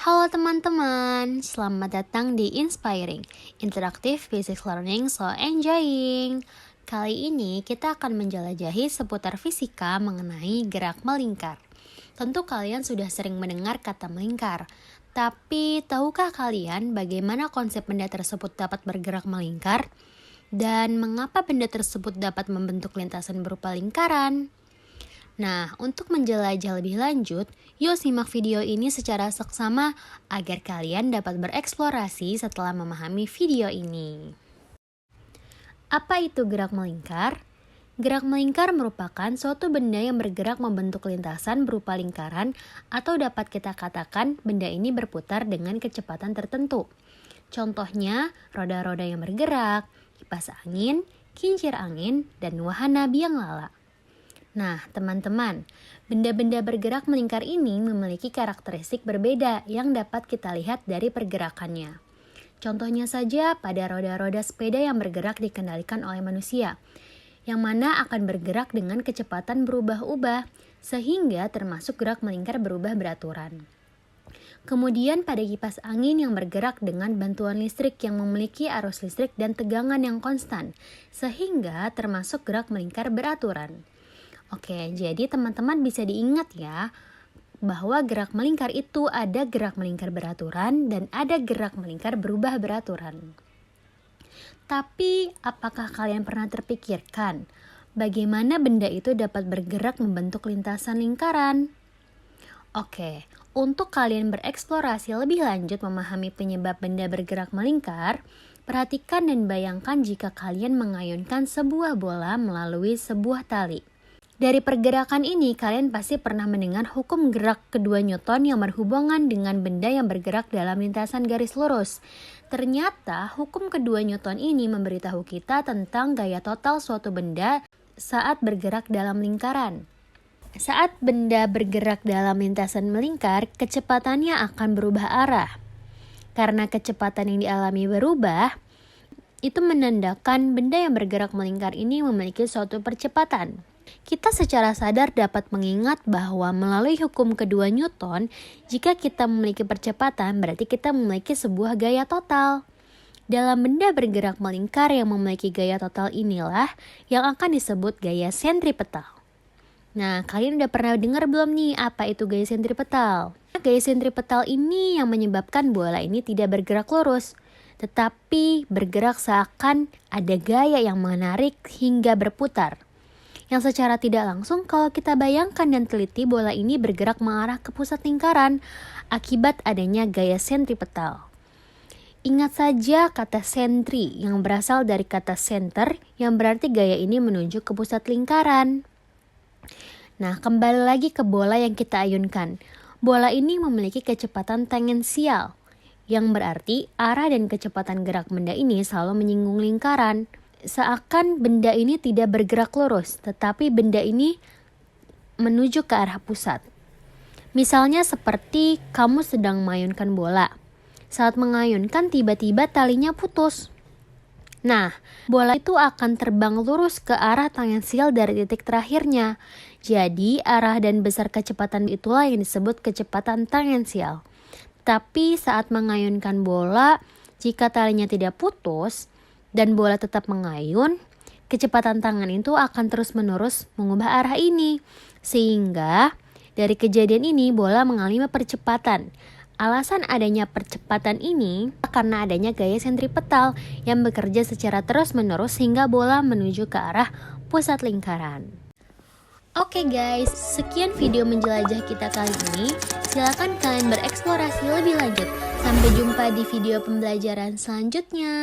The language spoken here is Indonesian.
Halo teman-teman, selamat datang di Inspiring, Interactive Physics Learning So Enjoying. Kali ini kita akan menjelajahi seputar fisika mengenai gerak melingkar. Tentu kalian sudah sering mendengar kata melingkar, tapi tahukah kalian bagaimana konsep benda tersebut dapat bergerak melingkar? Dan mengapa benda tersebut dapat membentuk lintasan berupa lingkaran? Nah, untuk menjelajah lebih lanjut, yuk simak video ini secara seksama agar kalian dapat bereksplorasi setelah memahami video ini. Apa itu gerak melingkar? Gerak melingkar merupakan suatu benda yang bergerak membentuk lintasan berupa lingkaran atau dapat kita katakan benda ini berputar dengan kecepatan tertentu. Contohnya, roda-roda yang bergerak, kipas angin, kincir angin, dan wahana biang lala. Nah, teman-teman, benda-benda bergerak melingkar ini memiliki karakteristik berbeda yang dapat kita lihat dari pergerakannya. Contohnya saja pada roda-roda sepeda yang bergerak dikendalikan oleh manusia, yang mana akan bergerak dengan kecepatan berubah-ubah, sehingga termasuk gerak melingkar berubah beraturan. Kemudian pada kipas angin yang bergerak dengan bantuan listrik yang memiliki arus listrik dan tegangan yang konstan, sehingga termasuk gerak melingkar beraturan. Oke, jadi teman-teman bisa diingat ya, bahwa gerak melingkar itu ada gerak melingkar beraturan dan ada gerak melingkar berubah beraturan. Tapi, apakah kalian pernah terpikirkan bagaimana benda itu dapat bergerak membentuk lintasan lingkaran? Oke, untuk kalian bereksplorasi lebih lanjut memahami penyebab benda bergerak melingkar, perhatikan dan bayangkan jika kalian mengayunkan sebuah bola melalui sebuah tali. Dari pergerakan ini, kalian pasti pernah mendengar hukum gerak kedua Newton yang berhubungan dengan benda yang bergerak dalam lintasan garis lurus. Ternyata, hukum kedua Newton ini memberitahu kita tentang gaya total suatu benda saat bergerak dalam lingkaran. Saat benda bergerak dalam lintasan melingkar, kecepatannya akan berubah arah. Karena kecepatan yang dialami berubah, itu menandakan benda yang bergerak melingkar ini memiliki suatu percepatan. Kita secara sadar dapat mengingat bahwa melalui hukum kedua Newton, jika kita memiliki percepatan, berarti kita memiliki sebuah gaya total. Dalam benda bergerak melingkar yang memiliki gaya total inilah yang akan disebut gaya sentripetal. Nah, kalian udah pernah dengar belum nih apa itu gaya sentripetal? Gaya sentripetal ini yang menyebabkan bola ini tidak bergerak lurus, tetapi bergerak seakan ada gaya yang menarik hingga berputar. Yang secara tidak langsung kalau kita bayangkan dan teliti bola ini bergerak mengarah ke pusat lingkaran akibat adanya gaya sentripetal. Ingat saja kata sentri yang berasal dari kata center yang berarti gaya ini menuju ke pusat lingkaran. Nah, kembali lagi ke bola yang kita ayunkan. Bola ini memiliki kecepatan tangensial yang berarti arah dan kecepatan gerak benda ini selalu menyinggung lingkaran. Seakan benda ini tidak bergerak lurus, tetapi benda ini menuju ke arah pusat. Misalnya seperti kamu sedang mengayunkan bola. Saat mengayunkan tiba-tiba talinya putus. Nah, bola itu akan terbang lurus ke arah tangensial dari titik terakhirnya. Jadi, arah dan besar kecepatan itulah yang disebut kecepatan tangensial. Tapi saat mengayunkan bola, jika talinya tidak putus, dan bola tetap mengayun, kecepatan tangan itu akan terus-menerus mengubah arah ini. Sehingga dari kejadian ini bola mengalami percepatan. Alasan adanya percepatan ini karena adanya gaya sentripetal yang bekerja secara terus-menerus hingga bola menuju ke arah pusat lingkaran. Oke guys, sekian video menjelajah kita kali ini. Silakan kalian bereksplorasi lebih lanjut. Sampai jumpa di video pembelajaran selanjutnya.